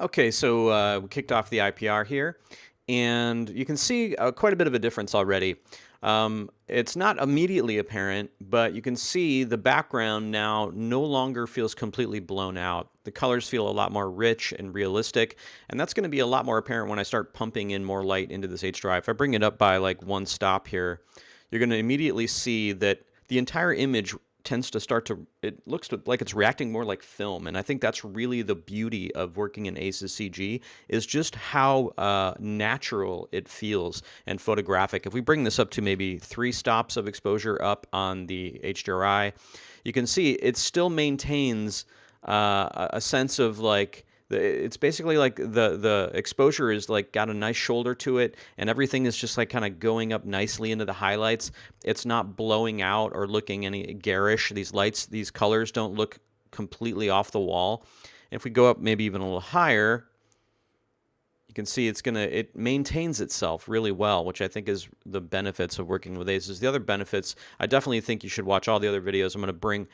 Okay, so we kicked off the IPR here, and you can see quite a bit of a difference already. It's not immediately apparent, but you can see the background now no longer feels completely blown out. The colors feel a lot more rich and realistic, and that's going to be a lot more apparent when I start pumping in more light into this H drive. If I bring it up by like one stop here, you're going to immediately see that the entire image tends to start to, it looks like it's reacting more like film. And I think that's really the beauty of working in ACES CG, is just how natural it feels and photographic. If we bring this up to maybe 3 stops of exposure up on the HDRI, you can see it still maintains a sense of like, it's basically like the exposure is like got a nice shoulder to it, and everything is just like kind of going up nicely into the highlights. It's not blowing out or looking any garish. These lights, these colors don't look completely off the wall. And if we go up maybe even a little higher, you can see it maintains itself really well, which I think is the benefits of working with ACES. The other benefits, I definitely think you should watch all the other videos. I'm going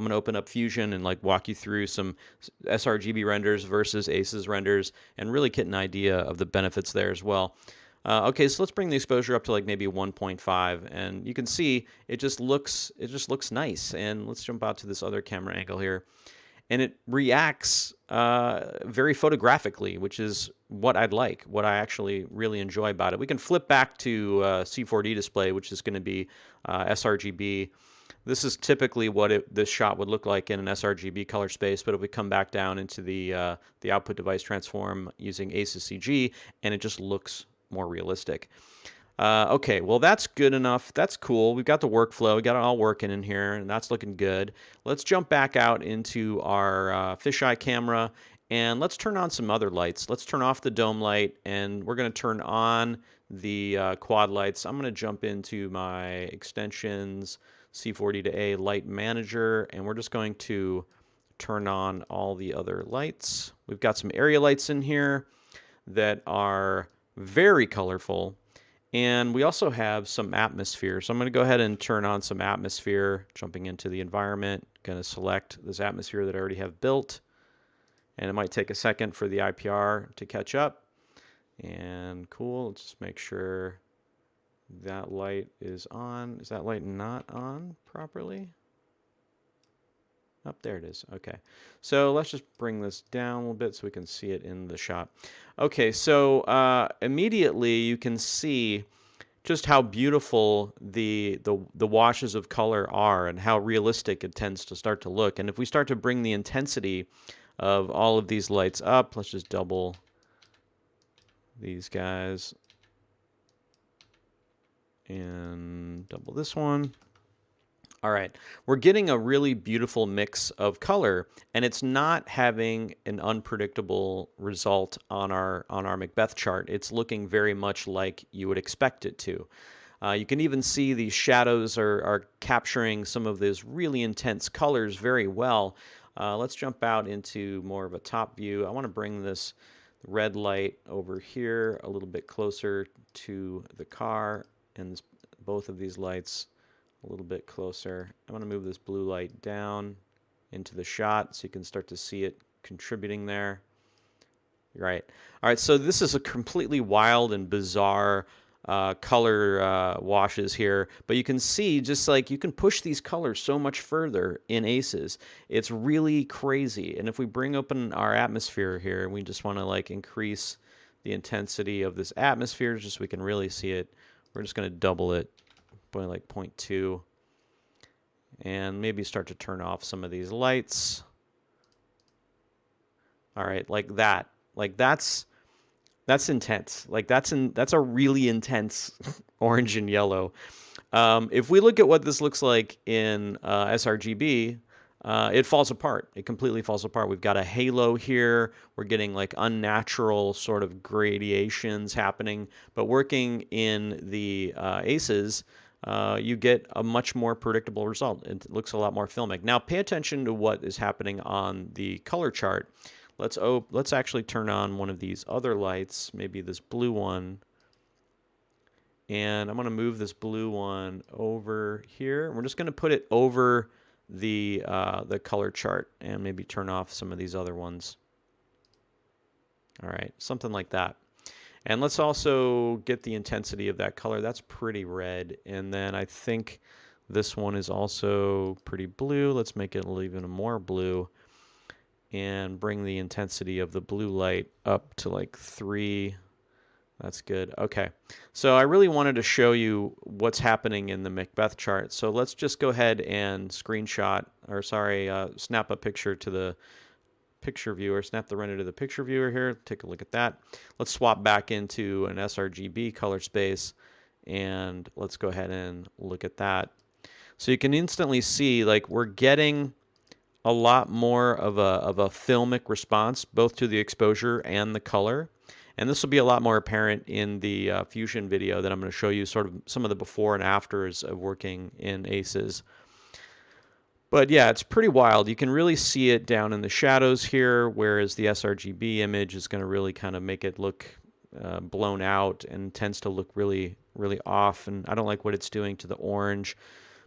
to open up Fusion and like walk you through some sRGB renders versus ACES renders and really get an idea of the benefits there as well. Okay, so let's bring the exposure up to like maybe 1.5, and you can see it just looks nice. And let's jump out to this other camera angle here. And it reacts very photographically, which is what I'd like, what I actually really enjoy about it. We can flip back to C4D display, which is going to be sRGB. This is typically what this shot would look like in an sRGB color space, but if we come back down into the output device transform using ACES CG, and it just looks more realistic. Okay, well that's good enough. That's cool. We've got the workflow. We got it all working in here, and that's looking good. Let's jump back out into our fisheye camera, and let's turn on some other lights. Let's turn off the dome light, and we're going to turn on the quad lights. I'm going to jump into my extensions, C4D to A light manager, and we're just going to turn on all the other lights. We've got some area lights in here that are very colorful. And we also have some atmosphere. So I'm going to go ahead and turn on some atmosphere, jumping into the environment. Going to select this atmosphere that I already have built. And it might take a second for the IPR to catch up. And cool, let's just make sure that light is on. Is that light not on properly? Up there it is. Okay, so let's just bring this down a little bit so we can see it in the shot. Okay, so immediately you can see just how beautiful the washes of color are and how realistic it tends to start to look. And if we start to bring the intensity of all of these lights up, let's just double these guys and double this one. All right, we're getting a really beautiful mix of color, and it's not having an unpredictable result on our Macbeth chart. It's looking very much like you would expect it to. You can even see these shadows are capturing some of those really intense colors very well. Let's jump out into more of a top view. I want to bring this red light over here a little bit closer to the car, and both of these lights a little bit closer. I'm going to move this blue light down into the shot so you can start to see it contributing there. Right. All right, so this is a completely wild and bizarre color washes here, but you can see just like you can push these colors so much further in ACES. It's really crazy. And if we bring open our atmosphere here, we just want to like increase the intensity of this atmosphere just so we can really see it. We're just going to double it by like 0.2 and maybe start to turn off some of these lights. All right, like that. Like that's intense. Like that's a really intense orange and yellow. If we look at what this looks like in sRGB, it falls apart. It completely falls apart. We've got a halo here. We're getting like unnatural sort of gradations happening. But working in the ACES, you get a much more predictable result. It looks a lot more filmic. Now pay attention to what is happening on the color chart. Let's actually turn on one of these other lights, maybe this blue one. And I'm going to move this blue one over here. We're just going to put it over the color chart and maybe turn off some of these other ones. All right, something like that. And let's also get the intensity of that color. That's pretty red. And then I think this one is also pretty blue. Let's make it even more blue and bring the intensity of the blue light up to like 3. That's good. Okay. So I really wanted to show you what's happening in the Macbeth chart. So let's just go ahead and snap a picture to the picture viewer, snap the render to the picture viewer here. Take a look at that. Let's swap back into an sRGB color space and let's go ahead and look at that. So you can instantly see like we're getting a lot more of a filmic response both to the exposure and the color. And this will be a lot more apparent in the Fusion video that I'm going to show you, sort of some of the before and afters of working in ACES. But yeah, it's pretty wild. You can really see it down in the shadows here, whereas the sRGB image is going to really kind of make it look blown out and tends to look really, really off. And I don't like what it's doing to the orange.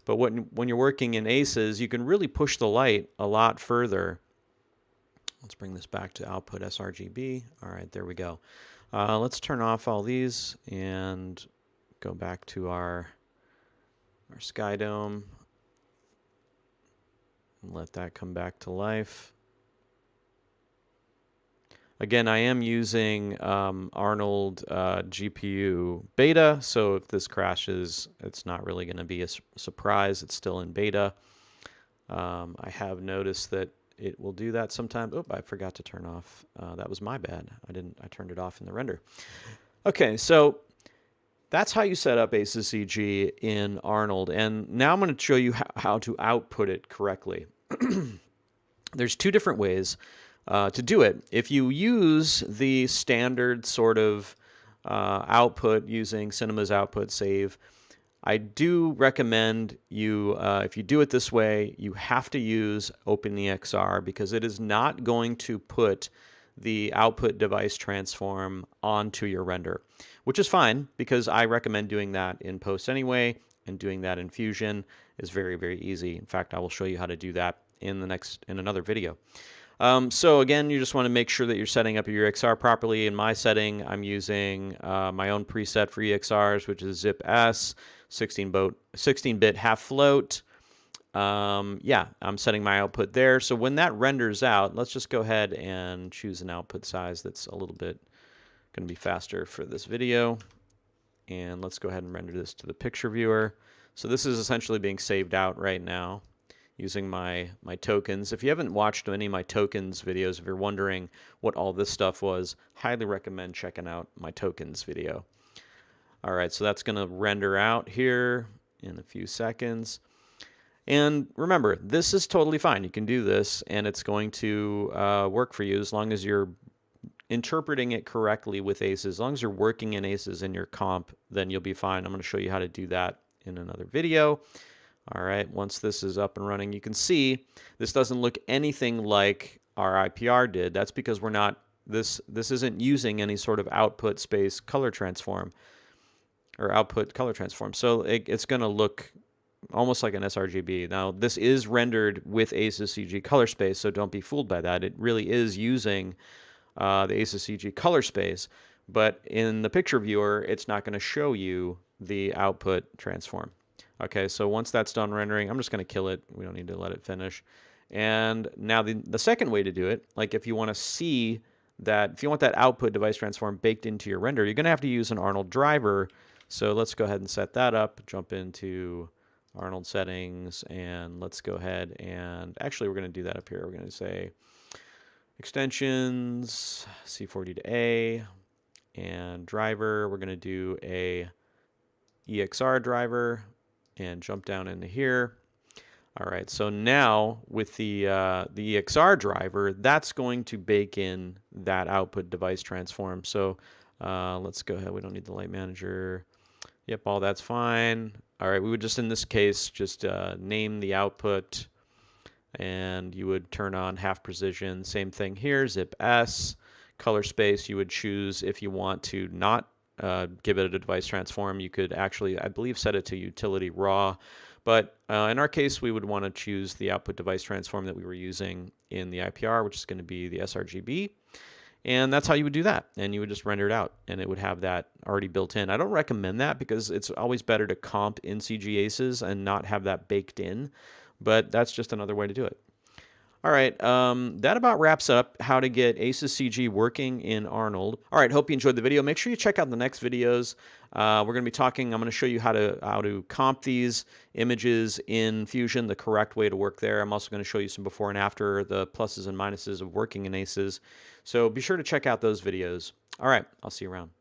But when you're working in ACES, you can really push the light a lot further. Let's bring this back to output sRGB. All right, there we go. Let's turn off all these and go back to our sky dome. Let that come back to life. Again, I am using Arnold GPU beta, so if this crashes, it's not really going to be a surprise. It's still in beta. I have noticed that it will do that sometimes. Oh, I forgot to turn off. That was my bad. I turned it off in the render. Okay, so that's how you set up ACES CG in Arnold. And now I'm going to show you how to output it correctly. There's 2 different ways to do it. If you use the standard sort of output using Cinema's output save, I do recommend you, if you do it this way, you have to use OpenEXR because it is not going to put the output device transform onto your render, which is fine because I recommend doing that in post anyway, and doing that in Fusion is very, very easy. In fact, I will show you how to do that in another video. So again, you just want to make sure that you're setting up your EXR properly. In my setting, I'm using my own preset for EXRs, which is ZipS, 16-bit half float. Yeah, I'm setting my output there. So when that renders out, let's just go ahead and choose an output size that's a little bit going to be faster for this video. And let's go ahead and render this to the picture viewer. So this is essentially being saved out right now using my tokens. If you haven't watched any of my tokens videos, if you're wondering what all this stuff was, highly recommend checking out my tokens video. All right, so that's going to render out here in a few seconds. And remember, this is totally fine. You can do this, and it's going to work for you as long as you're interpreting it correctly with ACES. As long as you're working in ACES in your comp, then you'll be fine. I'm going to show you how to do that in another video. All right, once this is up and running, you can see this doesn't look anything like our IPR did. That's because we're not, this isn't using any sort of output space color transform or output color transform. So it's going to look almost like an sRGB. Now, this is rendered with ACES CG color space, so don't be fooled by that. It really is using the ACES CG color space, but in the picture viewer, it's not going to show you the output transform. Okay, so once that's done rendering, I'm just going to kill it. We don't need to let it finish. And now the second way to do it, like if you want to see that, if you want that output device transform baked into your render, you're going to have to use an Arnold driver. So let's go ahead and set that up, jump into Arnold settings, and let's go ahead and actually we're going to do that up here. We're going to say extensions, C40 to A, and driver. We're going to do a EXR driver and jump down into here. All right, so now with the EXR driver, that's going to bake in that output device transform. So let's go ahead. We don't need the light manager. Yep, all that's fine. All right, we would just in this case just name the output, and you would turn on half precision. Same thing here, zip S. Color space you would choose if you want to not give it a device transform. You could actually, I believe, set it to utility raw. But in our case, we would want to choose the output device transform that we were using in the IPR, which is going to be the sRGB. And that's how you would do that. And you would just render it out, and it would have that already built in. I don't recommend that because it's always better to comp in CG ACES and not have that baked in. But that's just another way to do it. All right, that about wraps up how to get ACES CG working in Arnold. All right, hope you enjoyed the video. Make sure you check out the next videos. We're going to be talking, I'm going to show you how to comp these images in Fusion, the correct way to work there. I'm also going to show you some before and after, the pluses and minuses of working in ACES. So be sure to check out those videos. All right, I'll see you around.